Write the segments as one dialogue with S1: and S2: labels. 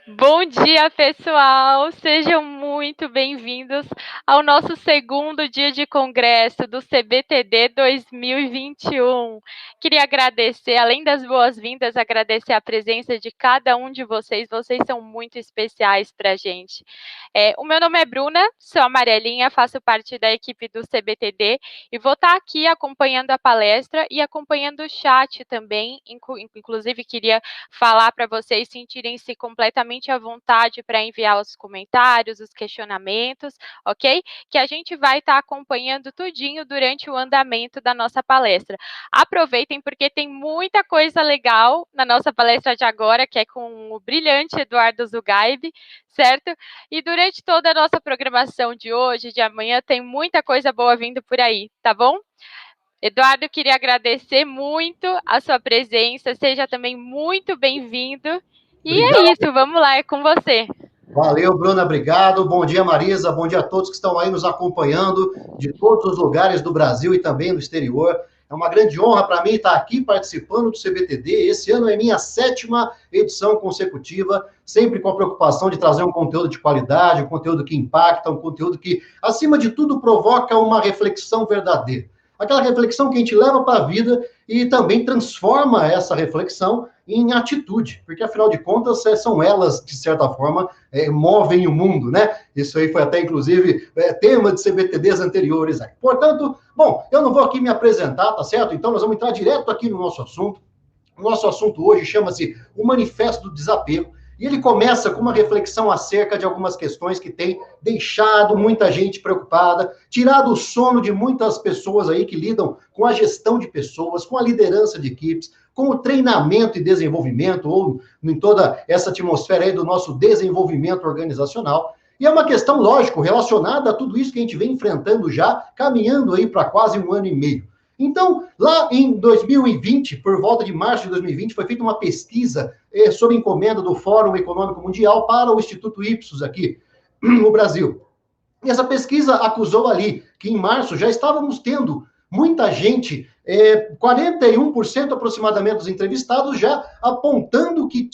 S1: Bom dia, pessoal! Sejam muito bem-vindos ao nosso segundo dia de congresso do CBTD 2021. Queria agradecer, além das boas-vindas, agradecer a presença de cada um de vocês. Vocês são muito especiais para a gente. O meu nome é Bruna, sou amarelinha, faço parte da equipe do CBTD e vou estar aqui acompanhando a palestra e acompanhando o chat também. Inclusive, queria falar para vocês sentirem-se completamente à vontade para enviar os comentários, os questionamentos, ok? Que a gente vai estar acompanhando tudinho durante o andamento da nossa palestra. Aproveitem porque tem muita coisa legal na nossa palestra de agora, que é com o brilhante Eduardo Zugaib, certo? E durante toda a nossa programação de hoje, de amanhã, tem muita coisa boa vindo por aí, tá bom? Eduardo, queria agradecer muito a sua presença, seja também muito bem-vindo. E é
S2: Obrigado.
S1: isso, vamos lá, é com você.
S2: Valeu, Bruna, obrigado. Bom dia, Marisa. Bom dia a todos que estão aí nos acompanhando de todos os lugares do Brasil e também do exterior. É uma grande honra para mim estar aqui participando do CBTD. Esse ano é minha 7ª edição consecutiva, sempre com a preocupação de trazer um conteúdo de qualidade, um conteúdo que impacta, um conteúdo que, acima de tudo, provoca uma reflexão verdadeira. Aquela reflexão que a gente leva para a vida e também transforma essa reflexão em atitude, porque afinal de contas são elas, de certa forma, movem o mundo, né? Isso aí foi até, inclusive, tema de CBTDs anteriores. Portanto, bom, eu não vou aqui me apresentar, tá certo? Então nós vamos entrar direto aqui no nosso assunto. O nosso assunto hoje chama-se o Manifesto do Desapego, e ele começa com uma reflexão acerca de algumas questões que têm deixado muita gente preocupada, tirado o sono de muitas pessoas aí que lidam com a gestão de pessoas, com a liderança de equipes, com o treinamento e desenvolvimento, ou em toda essa atmosfera aí do nosso desenvolvimento organizacional. E é uma questão, lógico, relacionada a tudo isso que a gente vem enfrentando já, caminhando aí para quase um ano e meio. Então, lá em 2020, por volta de março de 2020, foi feita uma pesquisa sob encomenda do Fórum Econômico Mundial para o Instituto Ipsos aqui no Brasil. E essa pesquisa acusou ali que em março já estávamos tendo muita gente, 41% aproximadamente dos entrevistados já apontando que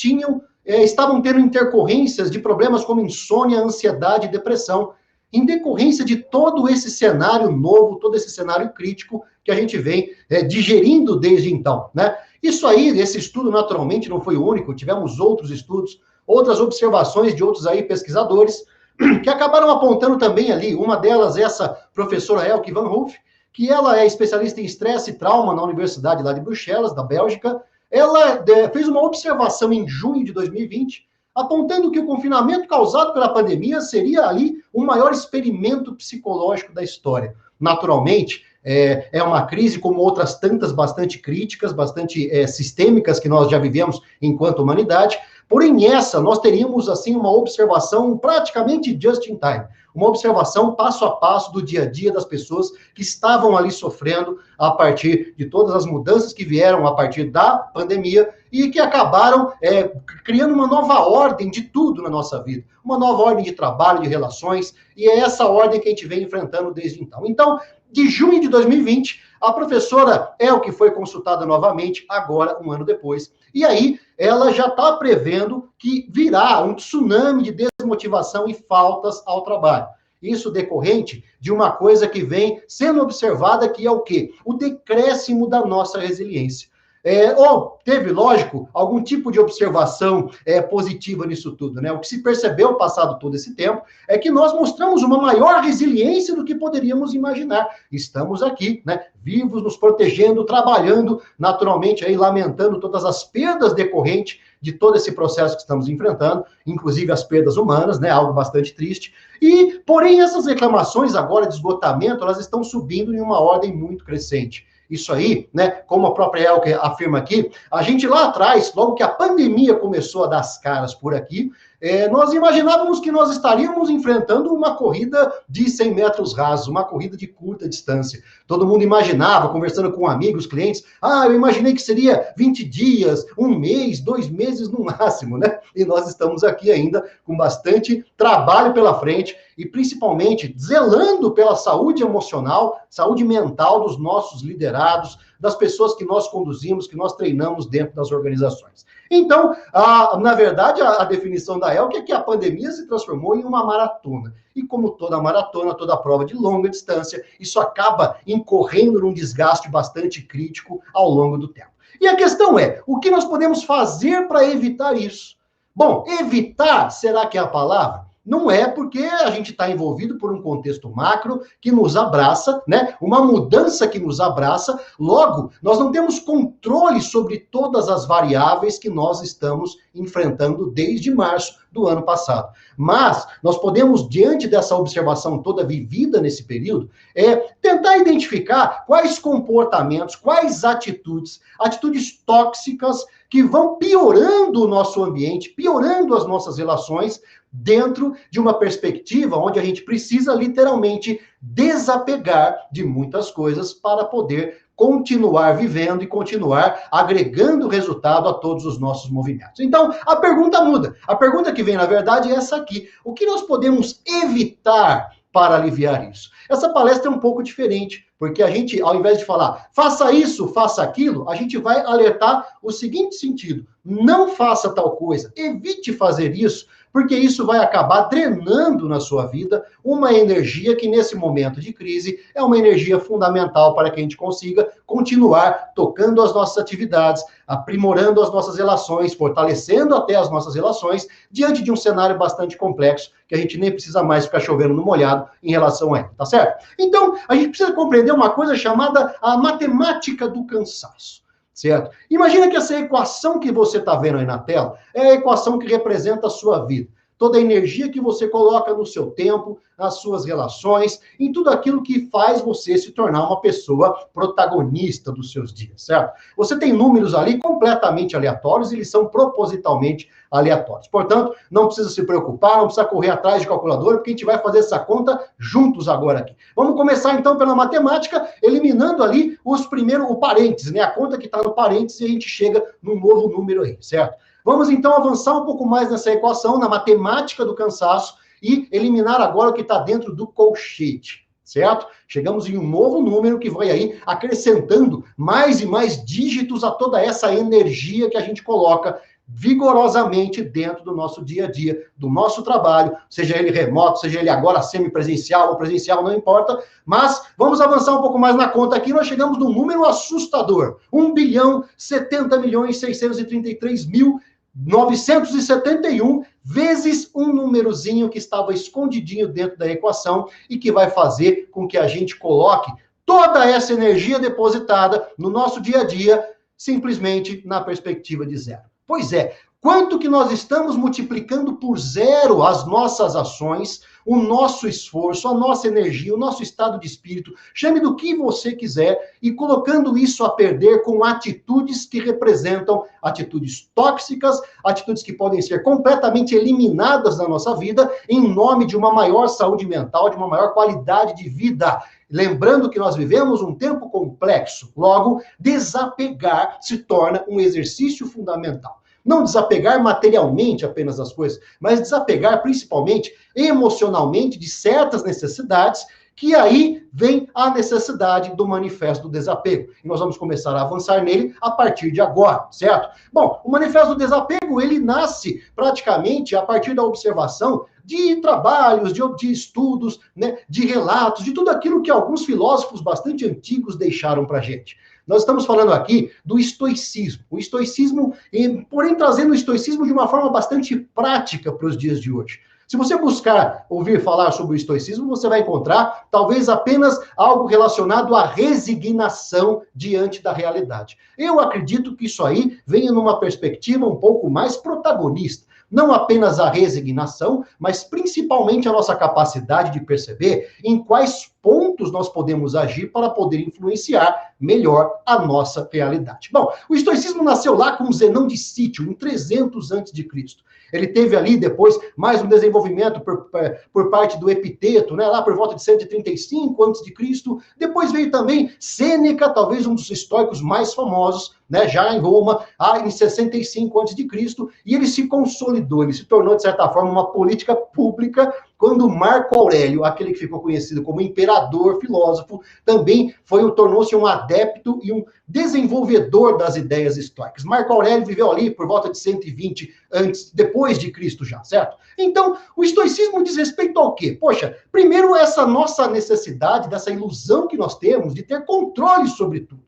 S2: estavam tendo intercorrências de problemas como insônia, ansiedade e depressão, em decorrência de todo esse cenário novo, todo esse cenário crítico que a gente vem digerindo desde então, né? Isso aí, esse estudo naturalmente não foi o único, tivemos outros estudos, outras observações de outros aí pesquisadores, que acabaram apontando também ali, uma delas essa professora Elke Van Hoof, que ela é especialista em estresse e trauma na Universidade lá de Bruxelas, da Bélgica. Ela fez uma observação em junho de 2020, apontando que o confinamento causado pela pandemia seria ali o maior experimento psicológico da história. Naturalmente, é uma crise como outras tantas bastante críticas, bastante sistêmicas que nós já vivemos enquanto humanidade. Porém, essa nós teríamos assim uma observação praticamente just in time, uma observação passo a passo do dia a dia das pessoas que estavam ali sofrendo a partir de todas as mudanças que vieram a partir da pandemia e que acabaram criando uma nova ordem de tudo na nossa vida, uma nova ordem de trabalho, de relações, e é essa ordem que a gente vem enfrentando desde então. Então, de junho de 2020, a professora Elke foi consultada novamente, agora, um ano depois. E aí, ela já está prevendo que virá um tsunami de desmotivação e faltas ao trabalho. Isso decorrente de uma coisa que vem sendo observada, que é o quê? O decréscimo da nossa resiliência. Ou teve, lógico, algum tipo de observação positiva nisso tudo, né? O que se percebeu passado todo esse tempo é que nós mostramos uma maior resiliência do que poderíamos imaginar. Estamos aqui, né? Vivos, nos protegendo, trabalhando, naturalmente aí lamentando todas as perdas decorrentes de todo esse processo que estamos enfrentando, inclusive as perdas humanas, né? Algo bastante triste. E, porém, essas reclamações agora de esgotamento, elas estão subindo em uma ordem muito crescente. Isso aí, né, como a própria Elke afirma aqui, a gente lá atrás, logo que a pandemia começou a dar as caras por aqui, nós imaginávamos que nós estaríamos enfrentando uma corrida de 100 metros rasos, uma corrida de curta distância. Todo mundo imaginava, conversando com amigos, clientes, eu imaginei que seria 20 dias, um mês, 2 meses no máximo, né? E nós estamos aqui ainda com bastante trabalho pela frente e principalmente zelando pela saúde emocional, saúde mental dos nossos liderados, das pessoas que nós conduzimos, que nós treinamos dentro das organizações. Então, na verdade, a definição da ELC é que a pandemia se transformou em uma maratona. E como toda maratona, toda prova de longa distância, isso acaba incorrendo num desgaste bastante crítico ao longo do tempo. E a questão é, o que nós podemos fazer para evitar isso? Bom, evitar, será que é a palavra? Não é, porque a gente está envolvido por um contexto macro que nos abraça, né? Uma mudança que nos abraça. Logo, nós não temos controle sobre todas as variáveis que nós estamos enfrentando desde março do ano passado. Mas nós podemos, diante dessa observação toda vivida nesse período, tentar identificar quais comportamentos, quais atitudes tóxicas que vão piorando o nosso ambiente, piorando as nossas relações, dentro de uma perspectiva onde a gente precisa literalmente desapegar de muitas coisas para poder continuar vivendo e continuar agregando resultado a todos os nossos movimentos. Então, a pergunta muda. A pergunta que vem, na verdade, é essa aqui. O que nós podemos evitar para aliviar isso? Essa palestra é um pouco diferente, porque a gente, ao invés de falar, faça isso, faça aquilo, a gente vai alertar o seguinte sentido: não faça tal coisa, evite fazer isso, porque isso vai acabar drenando na sua vida uma energia que, nesse momento de crise, é uma energia fundamental para que a gente consiga continuar tocando as nossas atividades, aprimorando as nossas relações, fortalecendo até as nossas relações, diante de um cenário bastante complexo, que a gente nem precisa mais ficar chovendo no molhado em relação a ele, tá certo? Então, a gente precisa compreender uma coisa chamada a matemática do cansaço. Certo? Imagina que essa equação que você está vendo aí na tela é a equação que representa a sua vida. Toda a energia que você coloca no seu tempo, nas suas relações, em tudo aquilo que faz você se tornar uma pessoa protagonista dos seus dias, certo? Você tem números ali completamente aleatórios e eles são propositalmente aleatórios. Portanto, não precisa se preocupar, não precisa correr atrás de calculadora, porque a gente vai fazer essa conta juntos agora aqui. Vamos começar então pela matemática, eliminando ali o parênteses, né? A conta que está no parênteses, e a gente chega num novo número aí, certo? Vamos então avançar um pouco mais nessa equação, na matemática do cansaço, e eliminar agora o que está dentro do colchete, certo? Chegamos em um novo número que vai aí acrescentando mais e mais dígitos a toda essa energia que a gente coloca vigorosamente dentro do nosso dia a dia, do nosso trabalho, seja ele remoto, seja ele agora semipresencial ou presencial, não importa, mas vamos avançar um pouco mais na conta aqui, nós chegamos num número assustador, 1.070.633.971 vezes um númerozinho que estava escondidinho dentro da equação e que vai fazer com que a gente coloque toda essa energia depositada no nosso dia a dia simplesmente na perspectiva de zero. Pois é, quanto que nós estamos multiplicando por zero as nossas ações, o nosso esforço, a nossa energia, o nosso estado de espírito, chame do que você quiser, e colocando isso a perder com atitudes que representam atitudes tóxicas, atitudes que podem ser completamente eliminadas da nossa vida, em nome de uma maior saúde mental, de uma maior qualidade de vida. Lembrando que nós vivemos um tempo complexo, logo, desapegar se torna um exercício fundamental. Não desapegar materialmente apenas das coisas, mas desapegar principalmente emocionalmente de certas necessidades, que aí vem a necessidade do manifesto do desapego. E nós vamos começar a avançar nele a partir de agora, certo? Bom, o manifesto do desapego, ele nasce praticamente a partir da observação de trabalhos, de estudos, né, de relatos, de tudo aquilo que alguns filósofos bastante antigos deixaram para a gente. Nós estamos falando aqui do estoicismo. O estoicismo, porém trazendo o estoicismo de uma forma bastante prática para os dias de hoje. Se você buscar ouvir falar sobre o estoicismo, você vai encontrar talvez apenas algo relacionado à resignação diante da realidade. Eu acredito que isso aí venha numa perspectiva um pouco mais protagonista. Não apenas a resignação, mas principalmente a nossa capacidade de perceber em quais pontos nós podemos agir para poder influenciar melhor a nossa realidade. Bom, o estoicismo nasceu lá com Zenão de Cítio, em 300 a.C. Ele teve ali depois mais um desenvolvimento por parte do Epiteto, né, lá por volta de 135 a.C. Depois veio também Sêneca, talvez um dos estoicos mais famosos, né, já em Roma, em 65 a.C., e ele se consolidou, ele se tornou, de certa forma, uma política pública quando Marco Aurélio, aquele que ficou conhecido como imperador, filósofo, também tornou-se um adepto e um desenvolvedor das ideias estoicas. Marco Aurélio viveu ali por volta de 120 depois de Cristo já, certo? Então, o estoicismo diz respeito ao quê? Poxa, primeiro essa nossa necessidade, dessa ilusão que nós temos de ter controle sobre tudo.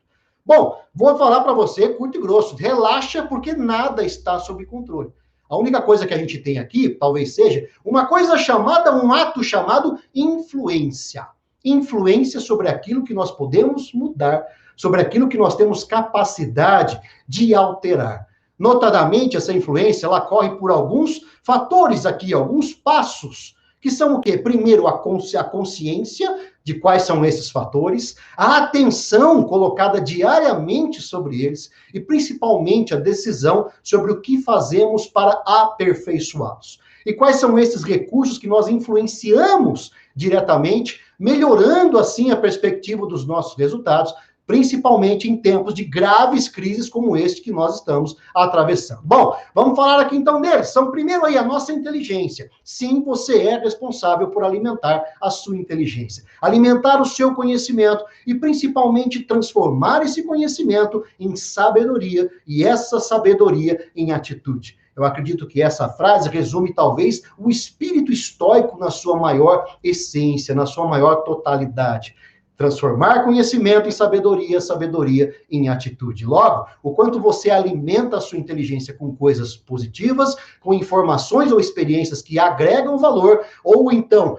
S2: Bom, vou falar para você, curto e grosso, relaxa porque nada está sob controle. A única coisa que a gente tem aqui, talvez seja, um ato chamado influência. Influência sobre aquilo que nós podemos mudar, sobre aquilo que nós temos capacidade de alterar. Notadamente, essa influência, ela corre por alguns fatores aqui, alguns passos, que são o quê? Primeiro, a consciência de quais são esses fatores, a atenção colocada diariamente sobre eles e, principalmente, a decisão sobre o que fazemos para aperfeiçoá-los. E quais são esses recursos que nós influenciamos diretamente, melhorando, assim, a perspectiva dos nossos resultados, principalmente em tempos de graves crises como este que nós estamos atravessando. Bom, vamos falar aqui então deles. São primeiro aí a nossa inteligência. Sim, você é responsável por alimentar a sua inteligência, alimentar o seu conhecimento e principalmente transformar esse conhecimento em sabedoria e essa sabedoria em atitude. Eu acredito que essa frase resume talvez o espírito estoico na sua maior essência, na sua maior totalidade. Transformar conhecimento em sabedoria, sabedoria em atitude. Logo, o quanto você alimenta a sua inteligência com coisas positivas, com informações ou experiências que agregam valor, ou então,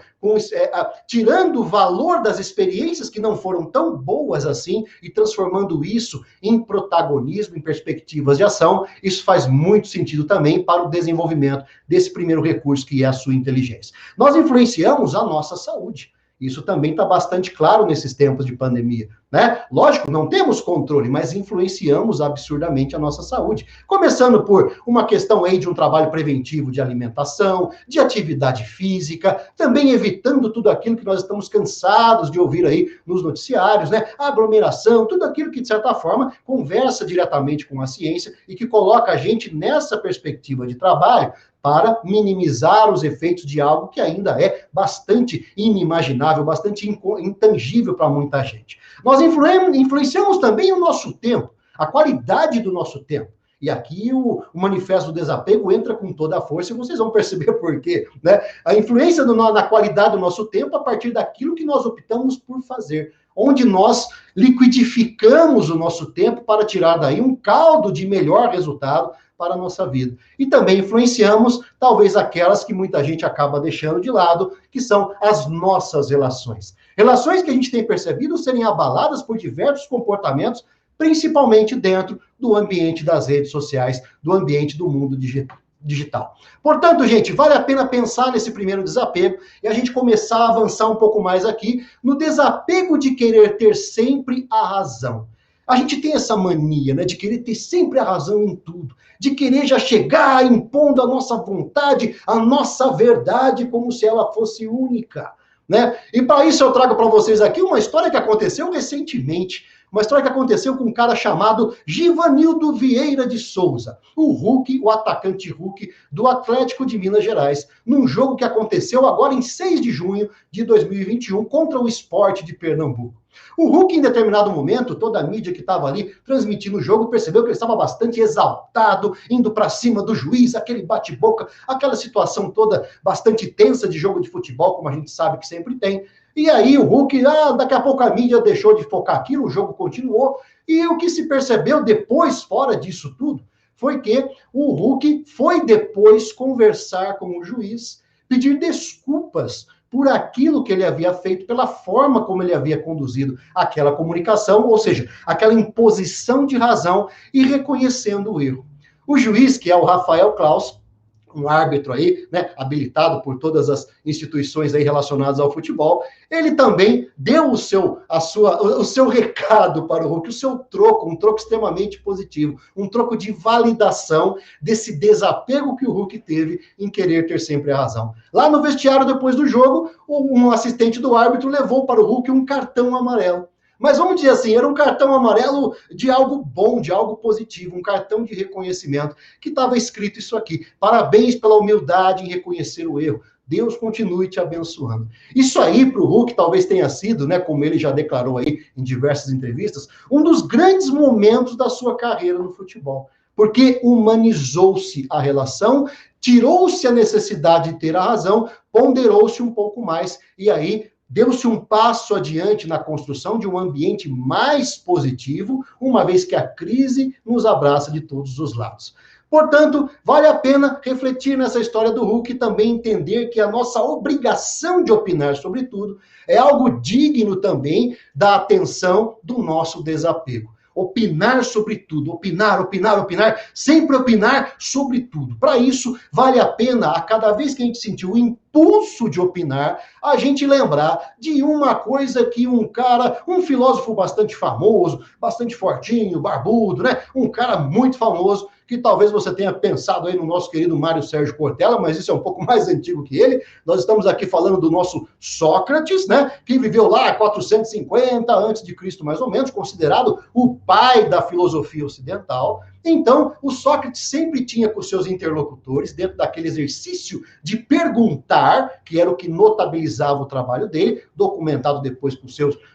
S2: tirando o valor das experiências que não foram tão boas assim e transformando isso em protagonismo, em perspectivas de ação, isso faz muito sentido também para o desenvolvimento desse primeiro recurso que é a sua inteligência. Nós influenciamos a nossa saúde. Isso também está bastante claro nesses tempos de pandemia, né? Lógico, não temos controle, mas influenciamos absurdamente a nossa saúde. Começando por uma questão aí de um trabalho preventivo de alimentação, de atividade física, também evitando tudo aquilo que nós estamos cansados de ouvir aí nos noticiários, né? A aglomeração, tudo aquilo que, de certa forma, conversa diretamente com a ciência e que coloca a gente nessa perspectiva de trabalho para minimizar os efeitos de algo que ainda é bastante inimaginável, bastante intangível para muita gente. Nós influenciamos também o nosso tempo, a qualidade do nosso tempo. E aqui o Manifesto do Desapego entra com toda a força e vocês vão perceber por quê, né? A influência na qualidade do nosso tempo a partir daquilo que nós optamos por fazer, onde nós liquidificamos o nosso tempo para tirar daí um caldo de melhor resultado para a nossa vida. E também influenciamos, talvez, aquelas que muita gente acaba deixando de lado, que são as nossas relações. Relações que a gente tem percebido serem abaladas por diversos comportamentos, principalmente dentro do ambiente das redes sociais, do ambiente do mundo digital. Portanto, gente, vale a pena pensar nesse primeiro desapego e a gente começar a avançar um pouco mais aqui no desapego de querer ter sempre a razão. A gente tem essa mania, né, de querer ter sempre a razão em tudo, de querer já chegar impondo a nossa vontade, a nossa verdade, como se ela fosse única, né? E para isso eu trago para vocês aqui uma história que aconteceu recentemente, uma história que aconteceu com um cara chamado Givanildo Vieira de Souza, o Hulk, o atacante Hulk do Atlético de Minas Gerais, num jogo que aconteceu agora em 6 de junho de 2021 contra o Sport de Pernambuco. O Hulk, em determinado momento, toda a mídia que estava ali transmitindo o jogo percebeu que ele estava bastante exaltado, indo para cima do juiz, aquele bate-boca, aquela situação toda bastante tensa de jogo de futebol, como a gente sabe que sempre tem. E aí o Hulk, daqui a pouco a mídia deixou de focar aquilo, o jogo continuou, e o que se percebeu depois, fora disso tudo, foi que o Hulk foi depois conversar com o juiz, pedir desculpas por aquilo que ele havia feito, pela forma como ele havia conduzido aquela comunicação, ou seja, aquela imposição de razão e reconhecendo o erro. O juiz, que é o Rafael Claus, um árbitro aí, né, habilitado por todas as instituições aí relacionadas ao futebol, ele também deu o seu recado para o Hulk, o seu troco, um troco extremamente positivo, um troco de validação desse desapego que o Hulk teve em querer ter sempre a razão. Lá no vestiário, depois do jogo, um assistente do árbitro levou para o Hulk um cartão amarelo. Mas vamos dizer assim, era um cartão amarelo de algo bom, de algo positivo, um cartão de reconhecimento, que estava escrito isso aqui: parabéns pela humildade em reconhecer o erro, Deus continue te abençoando. Isso aí para o Hulk talvez tenha sido, né, como ele já declarou aí em diversas entrevistas, um dos grandes momentos da sua carreira no futebol. Porque humanizou-se a relação, tirou-se a necessidade de ter a razão, ponderou-se um pouco mais, e aí deu-se um passo adiante na construção de um ambiente mais positivo, uma vez que a crise nos abraça de todos os lados. Portanto, vale a pena refletir nessa história do Hulk e também entender que a nossa obrigação de opinar sobre tudo é algo digno também da atenção do nosso desapego. Opinar sobre tudo, opinar, sempre opinar sobre tudo. Para isso, vale a pena, a cada vez que a gente sentir o impulso de opinar, a gente lembrar de uma coisa que um filósofo bastante famoso, bastante fortinho, barbudo, né? Um cara muito famoso, que talvez você tenha pensado aí no nosso querido Mário Sérgio Cortella, mas isso é um pouco mais antigo que ele. Nós estamos aqui falando do nosso Sócrates, né, que viveu lá 450 antes de Cristo, mais ou menos, considerado o pai da filosofia ocidental. Então, o Sócrates sempre tinha com seus interlocutores, dentro daquele exercício de perguntar, que era o que notabilizava o trabalho dele, documentado depois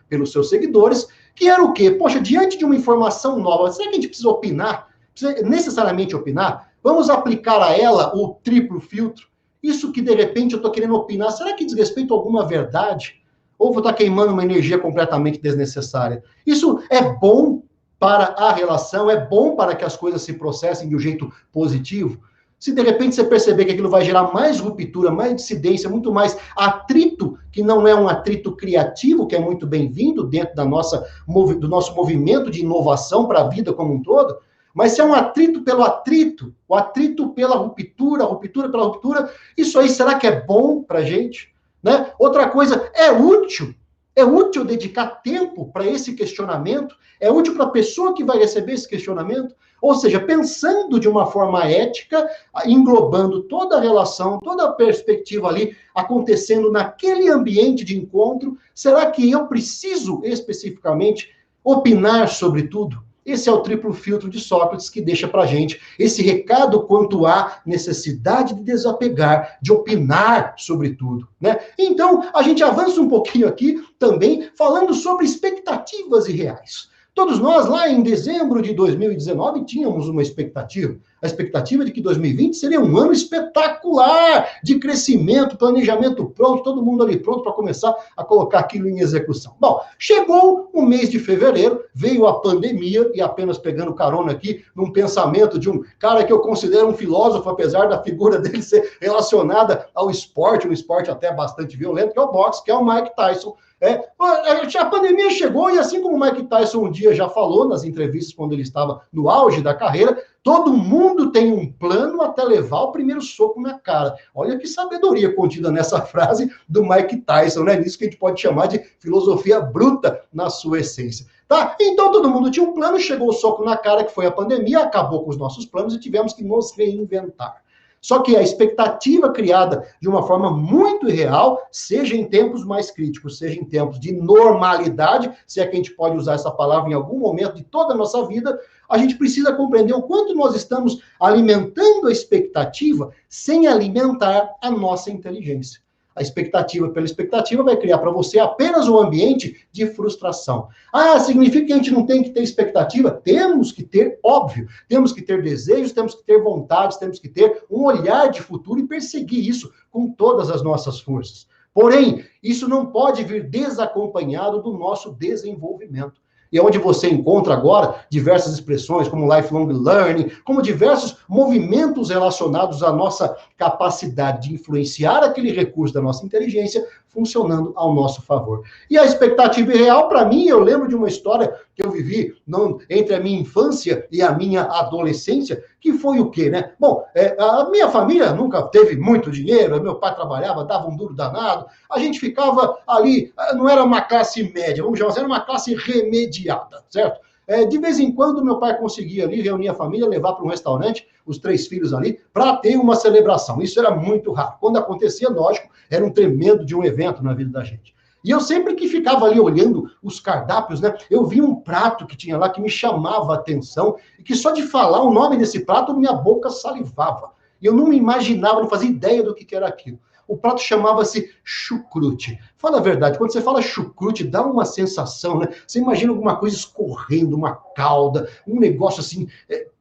S2: pelos seus seguidores, que era o quê? Poxa, diante de uma informação nova, será que a gente precisa opinar? Precisa necessariamente opinar? Vamos aplicar a ela o triplo filtro? Isso que, de repente, eu estou querendo opinar, será que diz respeito a alguma verdade? Ou vou estar queimando uma energia completamente desnecessária? Isso é bom para a relação? É bom para que as coisas se processem de um jeito positivo? Se, de repente, você perceber que aquilo vai gerar mais ruptura, mais dissidência, muito mais atrito, que não é um atrito criativo, que é muito bem-vindo dentro do nosso movimento de inovação para a vida como um todo, mas se é um atrito pelo atrito, o atrito pela ruptura, a ruptura pela ruptura, isso aí será que é bom para a gente? Né? Outra coisa, é útil dedicar tempo para esse questionamento? É útil para a pessoa que vai receber esse questionamento? Ou seja, pensando de uma forma ética, englobando toda a relação, toda a perspectiva ali acontecendo naquele ambiente de encontro, será que eu preciso especificamente opinar sobre tudo? Esse é o triplo filtro de Sócrates que deixa para a gente esse recado quanto à necessidade de desapegar, de opinar sobre tudo, né? Então, a gente avança um pouquinho aqui também falando sobre expectativas irreais. Todos nós, lá em dezembro de 2019, tínhamos uma expectativa. A expectativa de que 2020 seria um ano espetacular de crescimento, planejamento pronto, todo mundo ali pronto para começar a colocar aquilo em execução. Bom, chegou o mês de fevereiro, veio a pandemia, e apenas pegando carona aqui num pensamento de um cara que eu considero um filósofo, apesar da figura dele ser relacionada ao esporte, um esporte até bastante violento, que é o boxe, que é o Mike Tyson. A pandemia chegou e assim como o Mike Tyson um dia já falou nas entrevistas quando ele estava no auge da carreira, todo mundo tem um plano até levar o primeiro soco na cara. Olha que sabedoria contida nessa frase do Mike Tyson, né? Isso que a gente pode chamar de filosofia bruta na sua essência. Tá? Então todo mundo tinha um plano, chegou o soco na cara que foi a pandemia, acabou com os nossos planos e tivemos que nos reinventar. Só que a expectativa criada de uma forma muito irreal, seja em tempos mais críticos, seja em tempos de normalidade, se é que a gente pode usar essa palavra em algum momento de toda a nossa vida, a gente precisa compreender o quanto nós estamos alimentando a expectativa sem alimentar a nossa inteligência. A expectativa pela expectativa vai criar para você apenas um ambiente de frustração. Ah, significa que a gente não tem que ter expectativa? Temos que ter, óbvio. Temos que ter desejos, temos que ter vontades, temos que ter um olhar de futuro e perseguir isso com todas as nossas forças. Porém, isso não pode vir desacompanhado do nosso desenvolvimento. E é onde você encontra agora diversas expressões, como lifelong learning, como diversos movimentos relacionados à nossa capacidade de influenciar aquele recurso da nossa inteligência funcionando ao nosso favor. E a expectativa irreal, para mim, eu lembro de uma história que eu vivi entre a minha infância e a minha adolescência, que foi o quê, né? Bom, a minha família nunca teve muito dinheiro, meu pai trabalhava, dava um duro danado, a gente ficava ali, não era uma classe média, vamos chamar assim, era uma classe remediada, certo? De vez em quando, meu pai conseguia ali reunir a família, levar para um restaurante, os 3 filhos ali, para ter uma celebração. Isso era muito raro. Quando acontecia, lógico, era um tremendo de um evento na vida da gente. E eu sempre que ficava ali olhando os cardápios, né, eu vi um prato que tinha lá que me chamava a atenção, e que só de falar o nome desse prato, minha boca salivava. E eu não me imaginava, não fazia ideia do que era aquilo. O prato chamava-se chucrute. Fala a verdade, quando você fala chucrute, dá uma sensação, né? Você imagina alguma coisa escorrendo, uma calda, um negócio assim,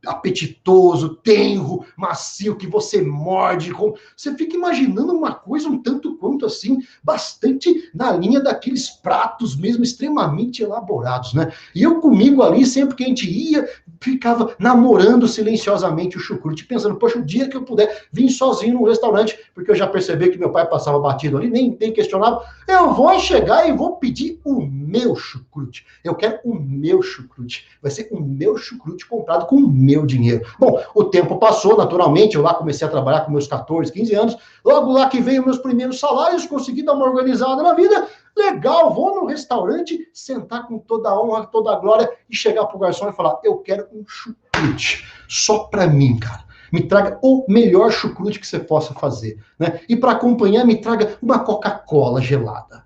S2: apetitoso, tenro, macio, que você morde. Você fica imaginando uma coisa um tanto quanto assim, bastante na linha daqueles pratos mesmo extremamente elaborados, né? E eu comigo ali, sempre que a gente ia, ficava namorando silenciosamente o chucrute, pensando, poxa, o dia que eu puder vir sozinho num restaurante, porque eu já percebi que meu pai passava batido ali, nem questionava, eu vou chegar e vou pedir o meu chucrute. Eu quero o meu chucrute. Vai ser o meu chucrute comprado com o meu dinheiro. Bom, o tempo passou, naturalmente, eu lá comecei a trabalhar com meus 14, 15 anos, logo lá que veio meus primeiros salários, consegui dar uma organizada na vida, legal, vou no restaurante, sentar com toda a honra, toda a glória e chegar pro garçom e falar, eu quero um chucrute, só pra mim, cara. Me traga o melhor chucrute que você possa fazer, né? E para acompanhar, me traga uma Coca-Cola gelada.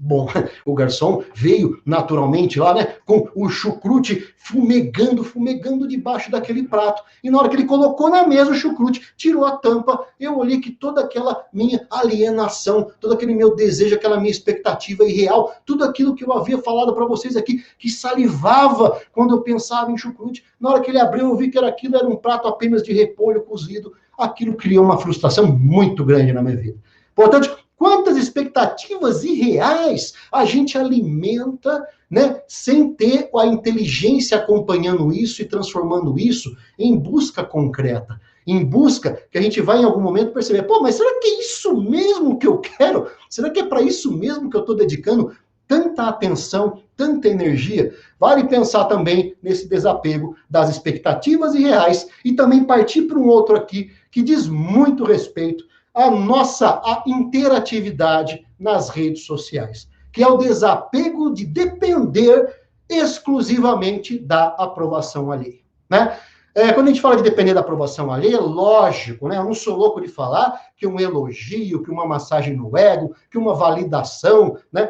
S2: Bom, o garçom veio naturalmente lá, né, com o chucrute fumegando debaixo daquele prato. E na hora que ele colocou na mesa o chucrute, tirou a tampa, eu olhei que toda aquela minha alienação, todo aquele meu desejo, aquela minha expectativa irreal, tudo aquilo que eu havia falado para vocês aqui, que salivava quando eu pensava em chucrute, na hora que ele abriu, eu vi que aquilo era um prato apenas de repolho cozido. Aquilo criou uma frustração muito grande na minha vida. Portanto, quantas expectativas irreais a gente alimenta, né, sem ter a inteligência acompanhando isso e transformando isso em busca concreta, em busca que a gente vai em algum momento perceber, pô, mas será que é isso mesmo que eu quero? Será que é para isso mesmo que eu estou dedicando tanta atenção, tanta energia? Vale pensar também nesse desapego das expectativas irreais e também partir para um outro aqui que diz muito respeito a interatividade nas redes sociais, que é o desapego de depender exclusivamente da aprovação alheia, né? Quando a gente fala de depender da aprovação alheia, lógico, né? Eu não sou louco de falar que um elogio, que uma massagem no ego, que uma validação, né?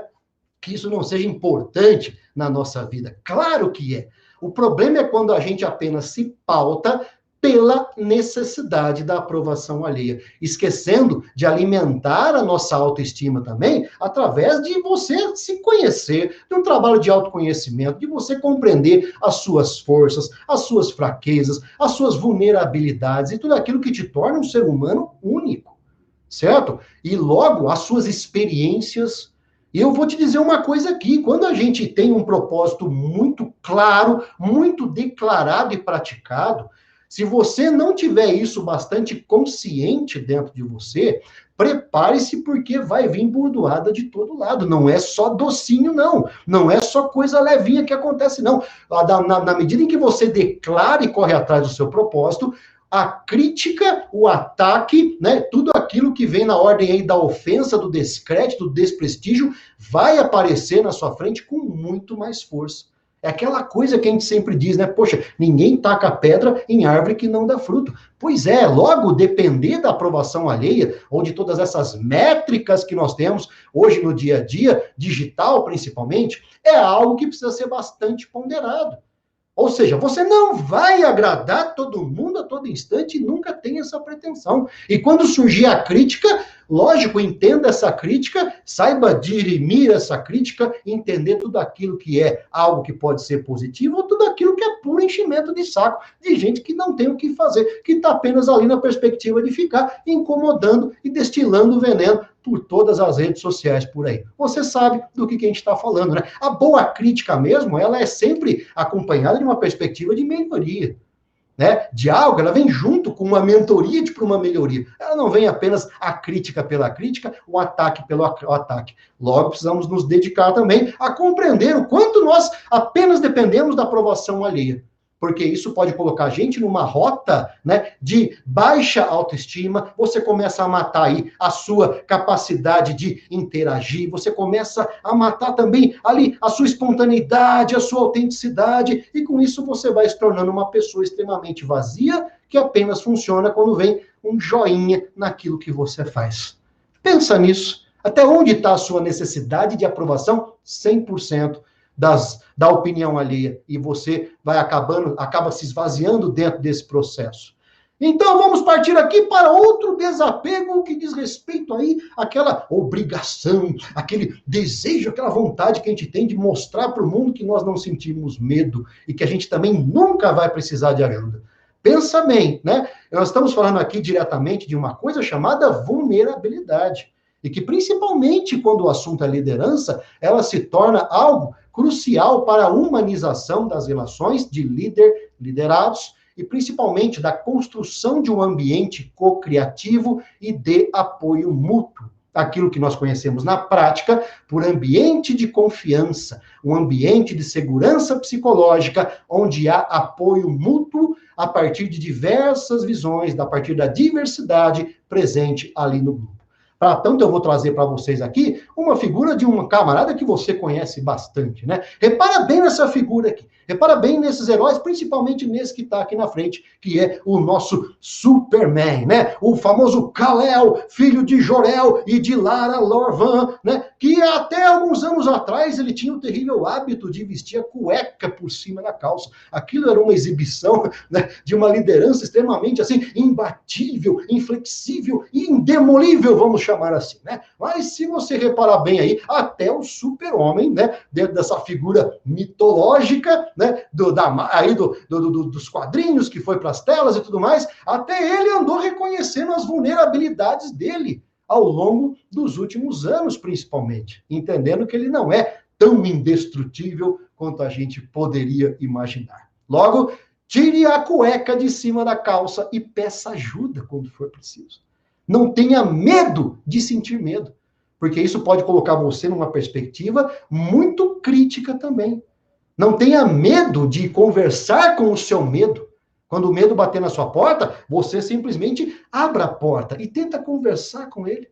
S2: Que isso não seja importante na nossa vida. Claro que é. O problema é quando a gente apenas se pauta pela necessidade da aprovação alheia, esquecendo de alimentar a nossa autoestima também através de você se conhecer, de um trabalho de autoconhecimento, de você compreender as suas forças, as suas fraquezas, as suas vulnerabilidades e tudo aquilo que te torna um ser humano único, certo? E logo as suas experiências. E eu vou te dizer uma coisa aqui, quando a gente tem um propósito muito claro, muito declarado e praticado, se você não tiver isso bastante consciente dentro de você, prepare-se porque vai vir bordoada de todo lado. Não é só docinho, não. Não é só coisa levinha que acontece, não. Na medida em que você declara e corre atrás do seu propósito, a crítica, o ataque, né, tudo aquilo que vem na ordem aí da ofensa, do descrédito, do desprestígio, vai aparecer na sua frente com muito mais força. É aquela coisa que a gente sempre diz, né? Poxa, ninguém taca pedra em árvore que não dá fruto. Pois é, logo, depender da aprovação alheia, ou de todas essas métricas que nós temos hoje no dia a dia, digital principalmente, é algo que precisa ser bastante ponderado. Ou seja, você não vai agradar todo mundo a todo instante e nunca tem essa pretensão. E quando surgir a crítica, lógico, entenda essa crítica, saiba dirimir essa crítica, entender tudo aquilo que é algo que pode ser positivo ou tudo aquilo que é puro enchimento de saco de gente que não tem o que fazer, que está apenas ali na perspectiva de ficar incomodando e destilando veneno por todas as redes sociais por aí. Você sabe do que a gente está falando, né? A boa crítica mesmo, ela é sempre acompanhada de uma perspectiva de melhoria, né? De algo, ela vem junto com uma mentoria para uma melhoria. Ela não vem apenas a crítica pela crítica, o ataque pelo ataque. Logo, precisamos nos dedicar também a compreender o quanto nós apenas dependemos da aprovação alheia. Porque isso pode colocar a gente numa rota, né, de baixa autoestima, você começa a matar aí a sua capacidade de interagir, você começa a matar também ali a sua espontaneidade, a sua autenticidade, e com isso você vai se tornando uma pessoa extremamente vazia, que apenas funciona quando vem um joinha naquilo que você faz. Pensa nisso. Até onde está a sua necessidade de aprovação? 100%. Da opinião alheia, e você acaba se esvaziando dentro desse processo. Então vamos partir aqui para outro desapego que diz respeito aí àquela obrigação, aquele desejo, aquela vontade que a gente tem de mostrar para o mundo que nós não sentimos medo e que a gente também nunca vai precisar de ajuda. Pensa bem, né? Nós estamos falando aqui diretamente de uma coisa chamada vulnerabilidade. E que, principalmente quando o assunto é liderança, ela se torna algo crucial para a humanização das relações de líder-liderados e, principalmente, da construção de um ambiente co-criativo e de apoio mútuo. Aquilo que nós conhecemos na prática por ambiente de confiança, um ambiente de segurança psicológica, onde há apoio mútuo a partir de diversas visões, a partir da diversidade presente ali no grupo. Para tanto, eu vou trazer para vocês aqui uma figura de um camarada que você conhece bastante, né? Repara bem nessa figura aqui. Repara bem nesses heróis, principalmente nesse que está aqui na frente, que é o nosso Superman, né? O famoso Kal-El, filho de Jor-El e de Lara Lor-Van, né? Que até alguns anos atrás ele tinha o terrível hábito de vestir a cueca por cima da calça. Aquilo era uma exibição, né, de uma liderança extremamente assim imbatível, inflexível e indemolível, vamos chamar assim, né? Mas se você reparar bem aí, até o Super-Homem, né, dentro dessa figura mitológica, né, dos quadrinhos que foi para as telas e tudo mais, até ele andou reconhecendo as vulnerabilidades dele ao longo dos últimos anos, principalmente, entendendo que ele não é tão indestrutível quanto a gente poderia imaginar. Logo, tire a cueca de cima da calça e peça ajuda quando for preciso. Não tenha medo de sentir medo, porque isso pode colocar você numa perspectiva muito crítica também. Não tenha medo de conversar com o seu medo. Quando o medo bater na sua porta, você simplesmente abra a porta e tenta conversar com ele.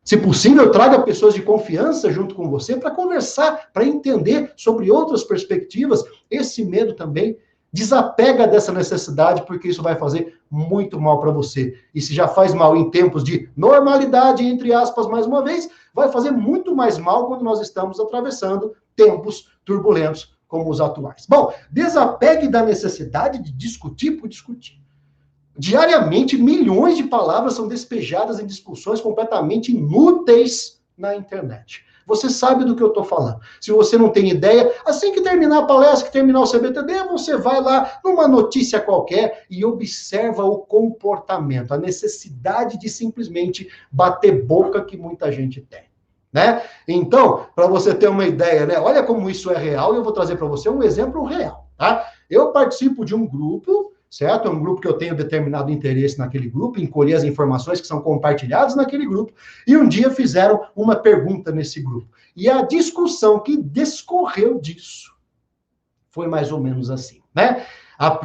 S2: Se possível, traga pessoas de confiança junto com você para conversar, para entender sobre outras perspectivas. Esse medo também desapega dessa necessidade, porque isso vai fazer muito mal para você. E se já faz mal em tempos de normalidade, entre aspas, mais uma vez, vai fazer muito mais mal quando nós estamos atravessando tempos turbulentos como os atuais. Bom, desapegue da necessidade de discutir por discutir. Diariamente, milhões de palavras são despejadas em discussões completamente inúteis na internet. Você sabe do que eu estou falando. Se você não tem ideia, assim que terminar a palestra, que terminar o CBTD, você vai lá numa notícia qualquer e observa o comportamento, a necessidade de simplesmente bater boca que muita gente tem. Né? Então, para você ter uma ideia, né? Olha como isso é real, e eu vou trazer para você um exemplo real. Tá? Eu participo de um grupo, certo? É um grupo que eu tenho determinado interesse naquele grupo, em colher as informações que são compartilhadas naquele grupo, e um dia fizeram uma pergunta nesse grupo. E a discussão que discorreu disso foi mais ou menos assim, né?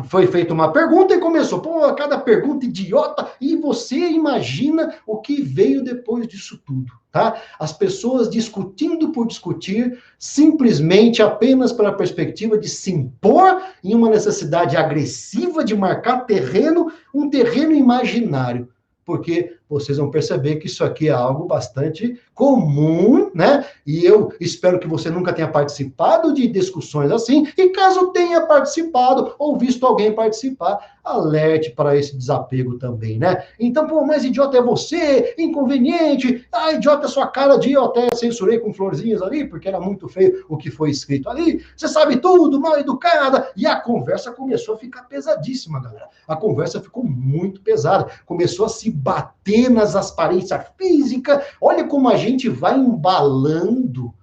S2: Foi feita uma pergunta e começou, cada pergunta idiota, e você imagina o que veio depois disso tudo, tá? As pessoas discutindo por discutir, simplesmente apenas pela perspectiva de se impor em uma necessidade agressiva de marcar terreno, um terreno imaginário. Porque vocês vão perceber que isso aqui é algo bastante comum, né? E eu espero que você nunca tenha participado de discussões assim, e caso tenha participado ou visto alguém participar, alerte para esse desapego também, né? Então, mas idiota é você, inconveniente, idiota é sua cara de, eu até censurei com florzinhas ali, porque era muito feio o que foi escrito ali, você sabe tudo, mal educada, e a conversa começou a ficar pesadíssima, galera. A conversa ficou muito pesada, começou a se bater nas aparências físicas, olha como a gente vai embalando,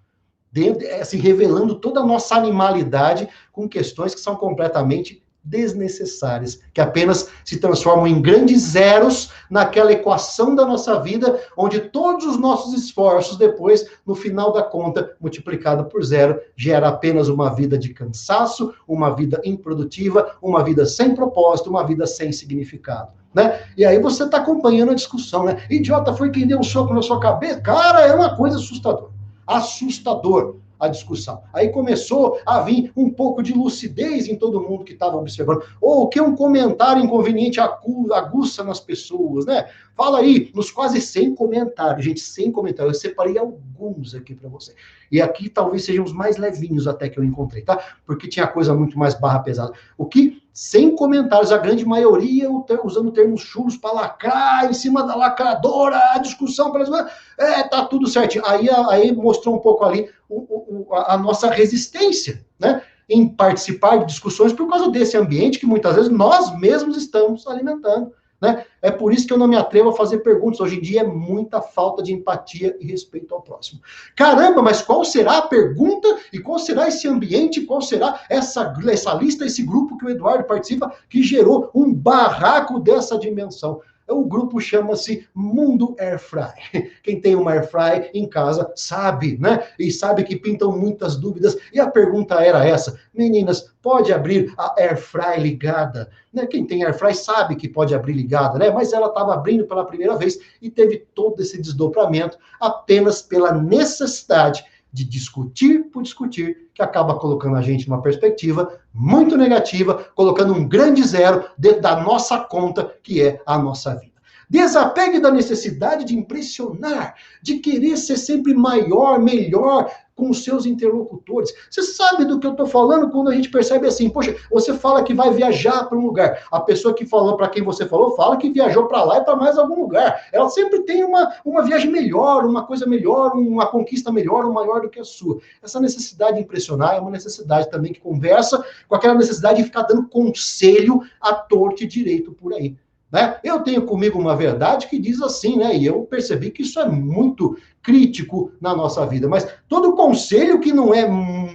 S2: se revelando toda a nossa animalidade com questões que são completamente desnecessárias, que apenas se transformam em grandes zeros naquela equação da nossa vida, onde todos os nossos esforços depois, no final da conta, multiplicado por zero, gera apenas uma vida de cansaço, uma vida improdutiva, uma vida sem propósito, uma vida sem significado. Né? E aí você está acompanhando a discussão, né? Idiota foi quem deu um soco na sua cabeça. Cara, é uma coisa assustadora. Assustador a discussão. Aí começou a vir um pouco de lucidez em todo mundo que estava observando. Ou que um comentário inconveniente aguça nas pessoas, né? Fala aí, nos quase 100 comentários. Gente, 100 comentários. Eu separei alguns aqui para você. E aqui talvez sejam os mais levinhos até que eu encontrei, tá? Porque tinha coisa muito mais barra pesada. O que sem comentários, a grande maioria usando termos chulos para lacrar, em cima da lacradora, a discussão, tá tudo certinho. Aí mostrou um pouco ali a nossa resistência, né, em participar de discussões por causa desse ambiente que muitas vezes nós mesmos estamos alimentando. Né? É por isso que eu não me atrevo a fazer perguntas. Hoje em dia é muita falta de empatia e respeito ao próximo. Caramba, mas qual será a pergunta e qual será esse ambiente, qual será essa lista, esse grupo que o Eduardo participa, que gerou um barraco dessa dimensão? O grupo chama-se Mundo Airfry. Quem tem uma Airfry em casa sabe, né? E sabe que pintam muitas dúvidas. E a pergunta era essa: meninas, pode abrir a Airfry ligada? Né? Quem tem Airfry sabe que pode abrir ligada, né? Mas ela estava abrindo pela primeira vez e teve todo esse desdobramento apenas pela necessidade de discutir por discutir, que acaba colocando a gente numa perspectiva muito negativa, colocando um grande zero dentro da nossa conta, que é a nossa vida. Desapegue da necessidade de impressionar, de querer ser sempre maior, melhor com os seus interlocutores. Você sabe do que eu estou falando quando a gente percebe assim, poxa, você fala que vai viajar para um lugar. A pessoa que falou, para quem você falou, fala que viajou para lá e para mais algum lugar. Ela sempre tem uma viagem melhor, uma coisa melhor, uma conquista melhor ou maior do que a sua. Essa necessidade de impressionar é uma necessidade também que conversa com aquela necessidade de ficar dando conselho à torta e direito por aí. Né? Eu tenho comigo uma verdade que diz assim, né? E eu percebi que isso é muito crítico na nossa vida, mas todo conselho que não é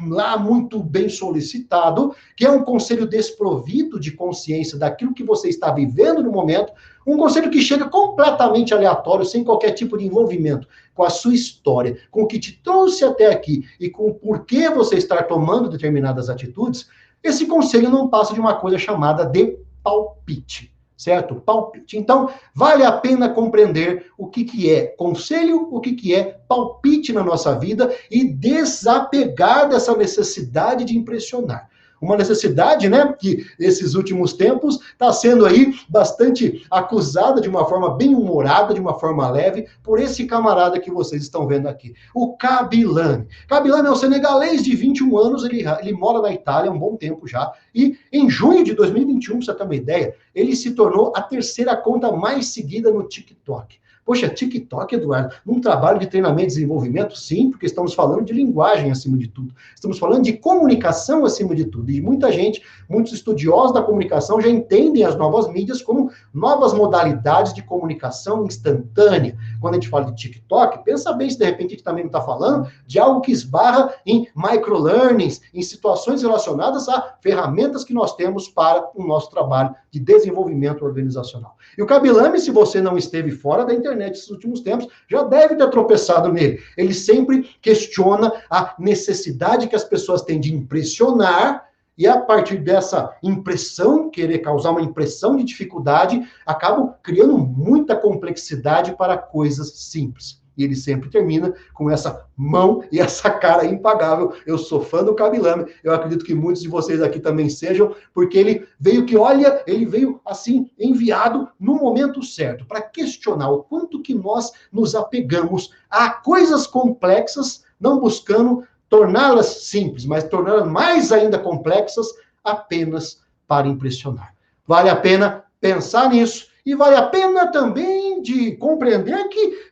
S2: lá muito bem solicitado, que é um conselho desprovido de consciência daquilo que você está vivendo no momento, um conselho que chega completamente aleatório, sem qualquer tipo de envolvimento com a sua história, com o que te trouxe até aqui e com o porquê você está tomando determinadas atitudes, esse conselho não passa de uma coisa chamada de palpite. Certo? Palpite. Então, vale a pena compreender o que é conselho, o que é palpite na nossa vida e desapegar dessa necessidade de impressionar. Uma necessidade, né, que esses últimos tempos está sendo aí bastante acusada de uma forma bem humorada, de uma forma leve, por esse camarada que vocês estão vendo aqui, o Kabilane. Kabilane é um senegalês de 21 anos, ele mora na Itália há um bom tempo já, e em junho de 2021, para você ter uma ideia, ele se tornou a terceira conta mais seguida no TikTok. Poxa, TikTok, Eduardo, num trabalho de treinamento e desenvolvimento, sim, porque estamos falando de linguagem acima de tudo. Estamos falando de comunicação acima de tudo. E muita gente, muitos estudiosos da comunicação já entendem as novas mídias como novas modalidades de comunicação instantânea. Quando a gente fala de TikTok, pensa bem se de repente a gente também não está falando de algo que esbarra em microlearnings, em situações relacionadas a ferramentas que nós temos para o nosso trabalho de desenvolvimento organizacional. E o Kabilane, se você não esteve fora da internet esses últimos tempos, já deve ter tropeçado nele. Ele sempre questiona a necessidade que as pessoas têm de impressionar e a partir dessa impressão, querer causar uma impressão de dificuldade, acabam criando muita complexidade para coisas simples. E ele sempre termina com essa mão e essa cara impagável. Eu sou fã do Kabilane, eu acredito que muitos de vocês aqui também sejam, porque ele veio assim, enviado no momento certo, para questionar o quanto que nós nos apegamos a coisas complexas, não buscando torná-las simples, mas torná-las mais ainda complexas apenas para impressionar. Vale a pena pensar nisso e vale a pena também de compreender que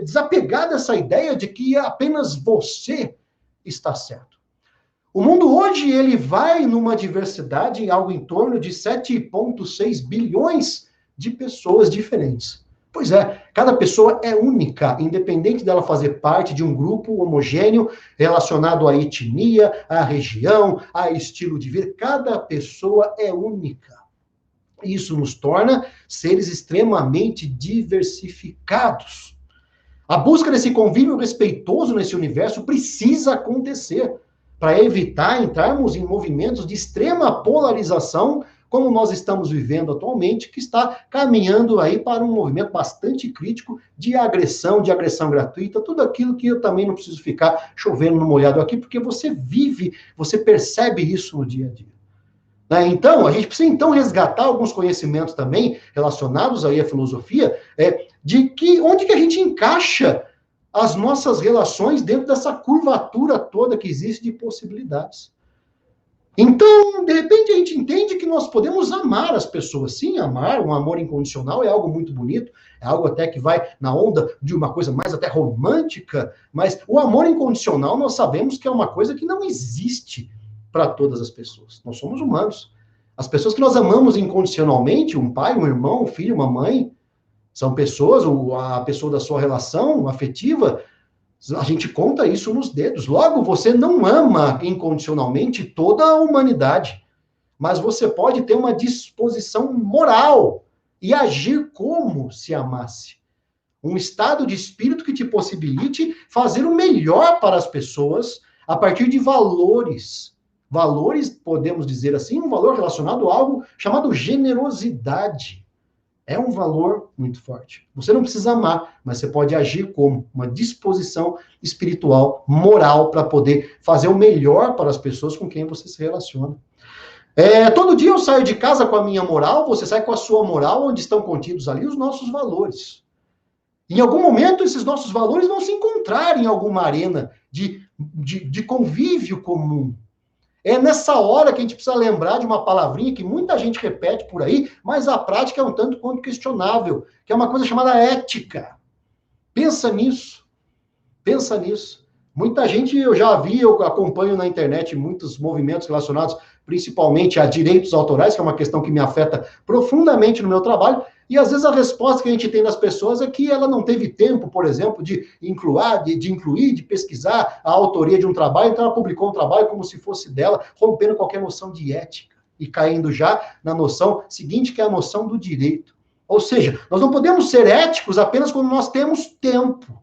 S2: desapegar dessa ideia de que apenas você está certo. O mundo hoje ele vai numa diversidade em algo em torno de 7,6 bilhões de pessoas diferentes. Pois é, cada pessoa é única, independente dela fazer parte de um grupo homogêneo relacionado à etnia, à região, a estilo de vida. Cada pessoa é única. Isso nos torna seres extremamente diversificados. A busca desse convívio respeitoso nesse universo precisa acontecer para evitar entrarmos em movimentos de extrema polarização, como nós estamos vivendo atualmente, que está caminhando aí para um movimento bastante crítico de agressão gratuita, tudo aquilo que eu também não preciso ficar chovendo no molhado aqui, porque você vive, você percebe isso no dia a dia. Então, a gente precisa, então, resgatar alguns conhecimentos também relacionados aí à filosofia, de que onde que a gente encaixa as nossas relações dentro dessa curvatura toda que existe de possibilidades. Então, de repente, a gente entende que nós podemos amar as pessoas. Sim, amar, um amor incondicional é algo muito bonito, é algo até que vai na onda de uma coisa mais até romântica, mas o amor incondicional nós sabemos que é uma coisa que não existe para todas as pessoas. Nós somos humanos. As pessoas que nós amamos incondicionalmente, um pai, um irmão, um filho, uma mãe, são pessoas, a pessoa da sua relação afetiva, a gente conta isso nos dedos. Logo, você não ama incondicionalmente toda a humanidade, mas você pode ter uma disposição moral e agir como se amasse. Um estado de espírito que te possibilite fazer o melhor para as pessoas a partir de valores. Valores, podemos dizer assim, um valor relacionado a algo chamado generosidade. É um valor muito forte. Você não precisa amar, mas você pode agir como uma disposição espiritual, moral, para poder fazer o melhor para as pessoas com quem você se relaciona. Todo dia eu saio de casa com a minha moral, você sai com a sua moral, onde estão contidos ali os nossos valores. Em algum momento, esses nossos valores vão se encontrar em alguma arena de convívio comum. É nessa hora que a gente precisa lembrar de uma palavrinha que muita gente repete por aí, mas a prática é um tanto quanto questionável, que é uma coisa chamada ética. Pensa nisso. Pensa nisso. Muita gente, eu já vi, eu acompanho na internet muitos movimentos relacionados principalmente a direitos autorais, que é uma questão que me afeta profundamente no meu trabalho, e às vezes a resposta que a gente tem das pessoas é que ela não teve tempo, por exemplo, de incluir, de pesquisar a autoria de um trabalho, então ela publicou um trabalho como se fosse dela, rompendo qualquer noção de ética e caindo já na noção seguinte, que é a noção do direito. Ou seja, nós não podemos ser éticos apenas quando nós temos tempo.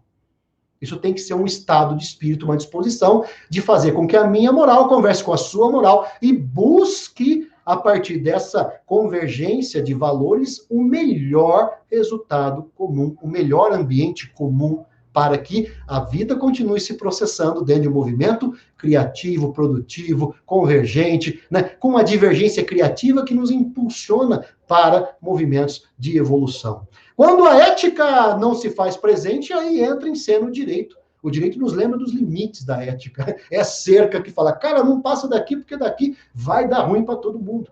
S2: Isso tem que ser um estado de espírito, uma disposição de fazer com que a minha moral converse com a sua moral e busque, a partir dessa convergência de valores, o melhor resultado comum, o melhor ambiente comum para que a vida continue se processando dentro de um movimento criativo, produtivo, convergente, né, com uma divergência criativa que nos impulsiona para movimentos de evolução. Quando a ética não se faz presente, aí entra em cena o direito. O direito nos lembra dos limites da ética. É a cerca que fala, cara, não passa daqui, porque daqui vai dar ruim para todo mundo.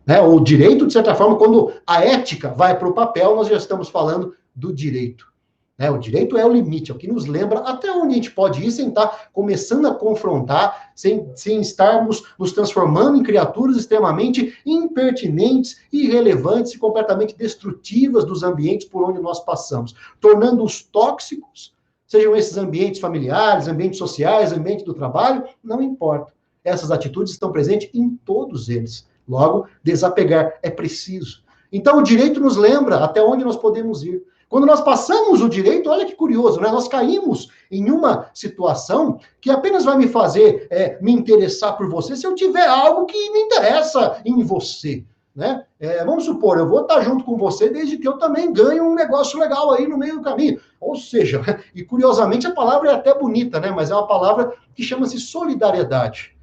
S2: Né? O direito, de certa forma, quando a ética vai para o papel, nós já estamos falando do direito. O direito é o limite, é o que nos lembra até onde a gente pode ir sem estar começando a confrontar, sem estarmos nos transformando em criaturas extremamente impertinentes, irrelevantes e completamente destrutivas dos ambientes por onde nós passamos, tornando-os tóxicos, sejam esses ambientes familiares, ambientes sociais, ambiente do trabalho, não importa. Essas atitudes estão presentes em todos eles. Logo, desapegar é preciso. Então, o direito nos lembra até onde nós podemos ir. Quando nós passamos o direito, olha que curioso, né? Nós caímos em uma situação que apenas vai me fazer me interessar por você se eu tiver algo que me interessa em você. Né? Vamos supor, eu vou estar junto com você desde que eu também ganhe um negócio legal aí no meio do caminho. Ou seja, e curiosamente a palavra é até bonita, né? Mas é uma palavra que chama-se solidariedade.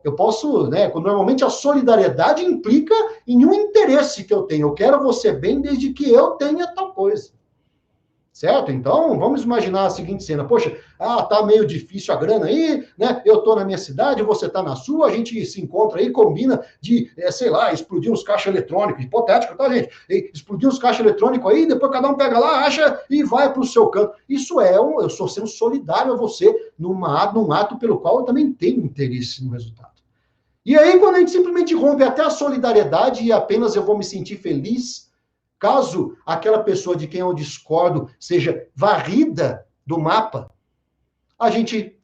S2: Eu posso, né? Normalmente a solidariedade implica em um interesse que eu tenho. Eu quero você bem desde que eu tenha tal coisa. Certo? Então, vamos imaginar a seguinte cena. Poxa, tá meio difícil a grana aí, né? Eu tô na minha cidade, você tá na sua, a gente se encontra aí, combina de, sei lá, explodir uns caixas eletrônicos, hipotético, tá, gente? Explodir uns caixas eletrônicos aí, depois cada um pega lá, acha e vai pro seu canto. Isso eu sou sendo solidário a você num ato pelo qual eu também tenho interesse no resultado. E aí, quando a gente simplesmente rompe até a solidariedade e apenas eu vou me sentir feliz, caso aquela pessoa de quem eu discordo seja varrida do mapa, a gente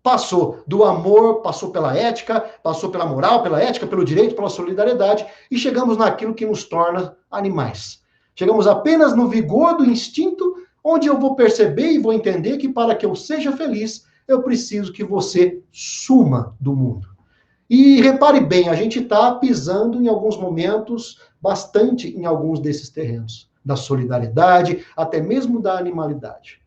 S2: passou do amor, passou pela ética, passou pela moral, pela ética, pelo direito, pela solidariedade, e chegamos naquilo que nos torna animais. Chegamos apenas no vigor do instinto, onde eu vou perceber e vou entender que para que eu seja feliz, eu preciso que você suma do mundo. E repare bem, a gente está pisando em alguns momentos bastante em alguns desses terrenos, da solidariedade, até mesmo da animalidade.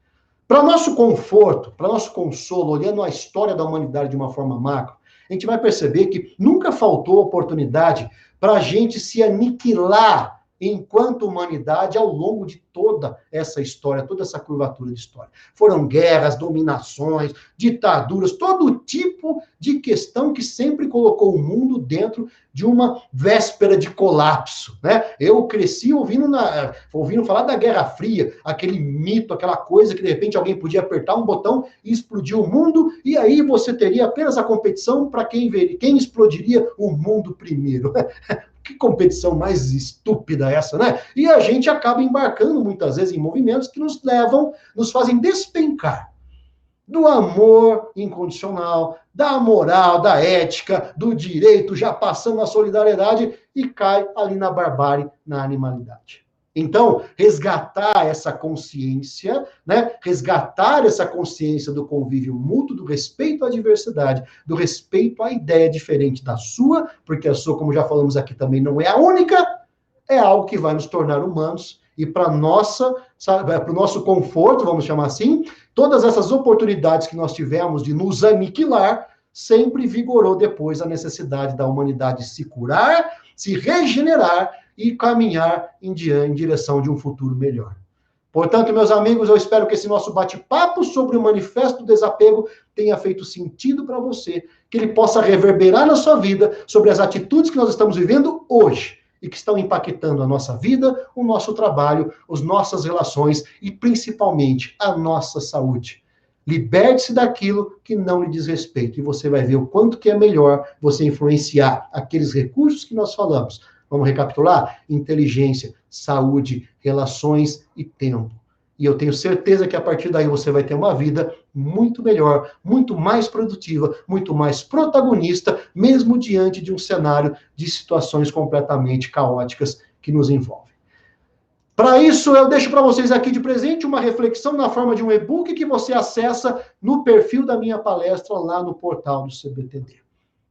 S2: Para nosso conforto, para nosso consolo, olhando a história da humanidade de uma forma macro, a gente vai perceber que nunca faltou oportunidade para a gente se aniquilar enquanto humanidade ao longo de toda essa história, toda essa curvatura de história. Foram guerras, dominações, ditaduras, todo tipo de questão que sempre colocou o mundo dentro de uma véspera de colapso, né? Eu cresci ouvindo falar da Guerra Fria, aquele mito, aquela coisa que de repente alguém podia apertar um botão e explodir o mundo, e aí você teria apenas a competição para quem explodiria o mundo primeiro. Que competição mais estúpida essa, né? E a gente acaba embarcando muitas vezes em movimentos que nos fazem despencar do amor incondicional, da moral, da ética, do direito, já passando a solidariedade e cai ali na barbárie, na animalidade. Então, resgatar essa consciência, né? Resgatar essa consciência do convívio mútuo, do respeito à diversidade, do respeito à ideia diferente da sua, porque a sua, como já falamos aqui, também não é a única, é algo que vai nos tornar humanos e para o nosso conforto, vamos chamar assim, todas essas oportunidades que nós tivemos de nos aniquilar, sempre vigorou depois a necessidade da humanidade se curar, se regenerar e caminhar em direção de um futuro melhor. Portanto, meus amigos, eu espero que esse nosso bate-papo sobre o Manifesto do Desapego tenha feito sentido para você, que ele possa reverberar na sua vida sobre as atitudes que nós estamos vivendo hoje e que estão impactando a nossa vida, o nosso trabalho, as nossas relações e, principalmente, a nossa saúde. Liberte-se daquilo que não lhe diz respeito e você vai ver o quanto que é melhor você influenciar aqueles recursos que nós falamos. Vamos recapitular? Inteligência, saúde, relações e tempo. E eu tenho certeza que a partir daí você vai ter uma vida muito melhor, muito mais produtiva, muito mais protagonista, mesmo diante de um cenário de situações completamente caóticas que nos envolvem. Para isso, eu deixo para vocês aqui de presente uma reflexão na forma de um e-book que você acessa no perfil da minha palestra lá no portal do CBTD.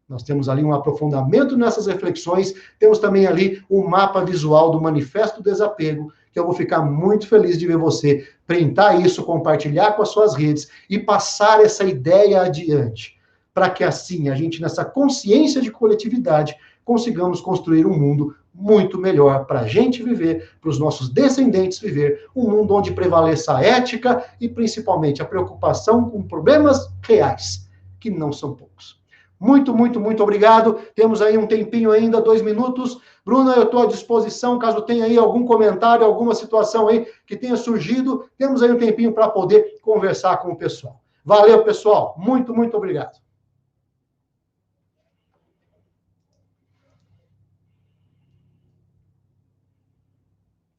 S2: Nós temos ali um aprofundamento nessas reflexões, temos também ali um mapa visual do Manifesto do Desapego, que eu vou ficar muito feliz de ver você printar isso, compartilhar com as suas redes e passar essa ideia adiante, para que assim, a gente, nessa consciência de coletividade, consigamos construir um mundo muito melhor para a gente viver, para os nossos descendentes viver, um mundo onde prevaleça a ética e, principalmente, a preocupação com problemas reais, que não são poucos. Muito, muito, muito obrigado. Temos aí um tempinho ainda, 2 minutos. Bruna, eu estou à disposição, caso tenha aí algum comentário, alguma situação aí que tenha surgido, temos aí um tempinho para poder conversar com o pessoal. Valeu, pessoal. Muito, muito obrigado.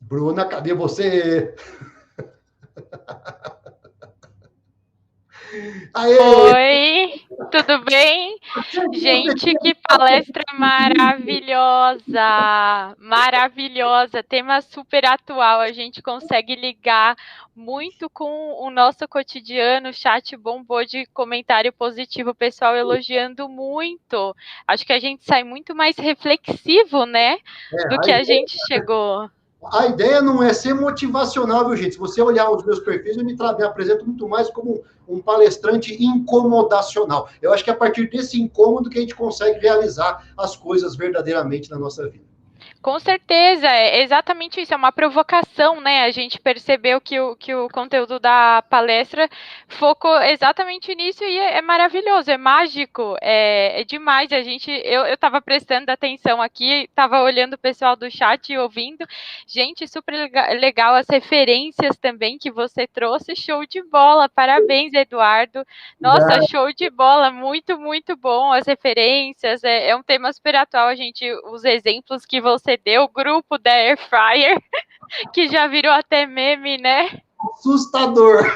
S2: Bruna, cadê você?
S1: Aê! Oi, tudo bem? Gente, que palestra maravilhosa! Maravilhosa, tema super atual, a gente consegue ligar muito com o nosso cotidiano, o chat bombou de comentário positivo, o pessoal elogiando muito. Acho que a gente sai muito mais reflexivo, né, do que a gente chegou.
S2: A ideia não é ser motivacional, viu, gente? Se você olhar os meus perfis, eu me apresento muito mais como um palestrante incomodacional. Eu acho que é a partir desse incômodo que a gente consegue realizar as coisas verdadeiramente na nossa vida.
S1: Com certeza, é exatamente isso, é uma provocação, né? A gente percebeu que o conteúdo da palestra focou exatamente nisso e é maravilhoso, é mágico, é demais. Eu estava prestando atenção aqui, estava olhando o pessoal do chat e ouvindo. Gente, super legal as referências também que você trouxe, show de bola, parabéns, Eduardo. Nossa, show de bola, muito, muito bom as referências, é um tema super atual, os exemplos que você deu, o grupo da Air Fryer, que já virou até meme, né?
S2: Assustador!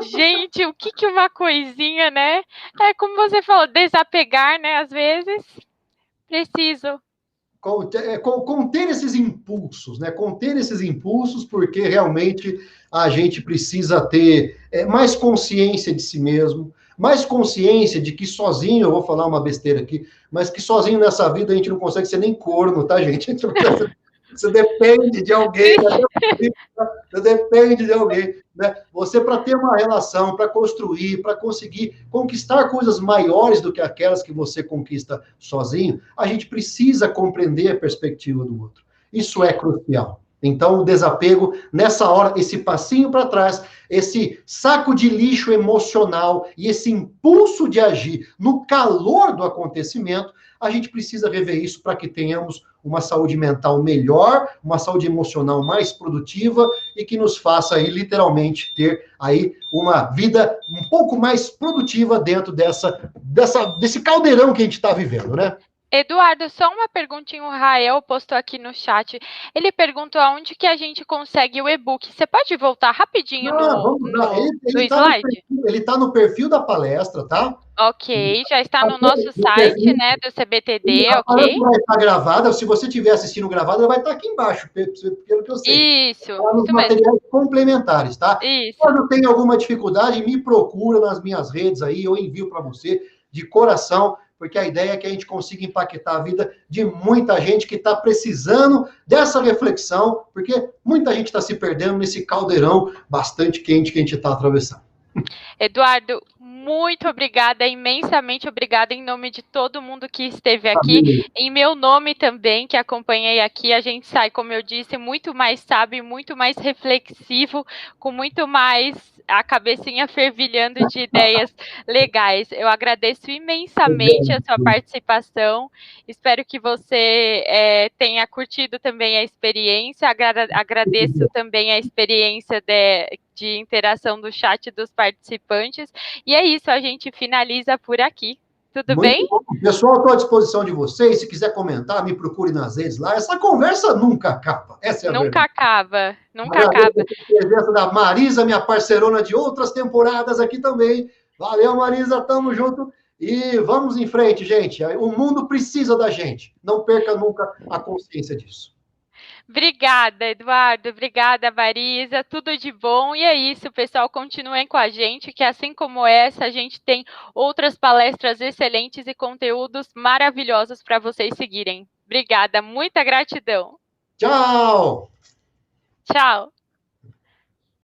S1: Gente, o que uma coisinha, né? É como você falou, desapegar, né? Às vezes, preciso.
S2: Conter esses impulsos, né? Conter esses impulsos, porque realmente a gente precisa ter mais consciência de si mesmo, mais consciência de que sozinho, eu vou falar uma besteira aqui, mas que sozinho nessa vida a gente não consegue ser nem corno, tá, gente? Você depende de alguém, você depende de alguém, né? Você, para ter uma relação, para construir, para conseguir conquistar coisas maiores do que aquelas que você conquista sozinho, a gente precisa compreender a perspectiva do outro. Isso é crucial. Então, o desapego, nessa hora, esse passinho para trás, esse saco de lixo emocional e esse impulso de agir no calor do acontecimento, a gente precisa rever isso para que tenhamos uma saúde mental melhor, uma saúde emocional mais produtiva e que nos faça aí literalmente ter aí uma vida um pouco mais produtiva dentro desse caldeirão que a gente está vivendo, né?
S1: Eduardo, só uma perguntinha, o Rael postou aqui no chat. Ele perguntou aonde que a gente consegue o e-book. Você pode voltar rapidinho
S2: Não, vamos lá.
S1: no slide?
S2: Ele tá no perfil da palestra, tá?
S1: Ok, já está no nosso
S2: No
S1: site,
S2: perfil,
S1: né, do
S2: e
S1: CBTD,
S2: a
S1: ok?
S2: palestra vai estar gravada. Se você estiver assistindo gravada, ela vai estar aqui embaixo, pelo que eu sei. Lá nos
S1: Isso mesmo,
S2: materiais complementares, tá?
S1: isso.
S2: Quando tem alguma dificuldade, me procura nas minhas redes aí, eu envio para você de coração, porque a ideia é que a gente consiga impactar a vida de muita gente que está precisando dessa reflexão, porque muita gente está se perdendo nesse caldeirão bastante quente que a gente está atravessando.
S1: Eduardo, muito obrigada, imensamente obrigada em nome de todo mundo que esteve aqui, em meu nome também, que acompanhei aqui. A gente sai, como eu disse, muito mais sábio, muito mais reflexivo, com muito mais a cabecinha fervilhando de ideias legais. Eu agradeço imensamente a sua participação, espero que você tenha curtido também a experiência, agradeço também a experiência de interação do chat dos participantes. E é isso, a gente finaliza por aqui. Tudo
S2: Muito
S1: bem?
S2: bom. Pessoal, estou à disposição de vocês. Se quiser comentar, me procure nas redes lá. Essa conversa nunca acaba. Essa é a
S1: Nunca
S2: verdade.
S1: acaba, nunca
S2: Agradeço
S1: acaba.
S2: a presença da Marisa, minha parcerona de outras temporadas aqui também. Valeu, Marisa, tamo junto. E vamos em frente, gente. O mundo precisa da gente. Não perca nunca a consciência disso.
S1: Obrigada, Eduardo. Obrigada, Marisa. Tudo de bom. E é isso, pessoal. Continuem com a gente, que assim como essa, a gente tem outras palestras excelentes e conteúdos maravilhosos para vocês seguirem. Obrigada, muita gratidão.
S2: Tchau!
S1: Tchau.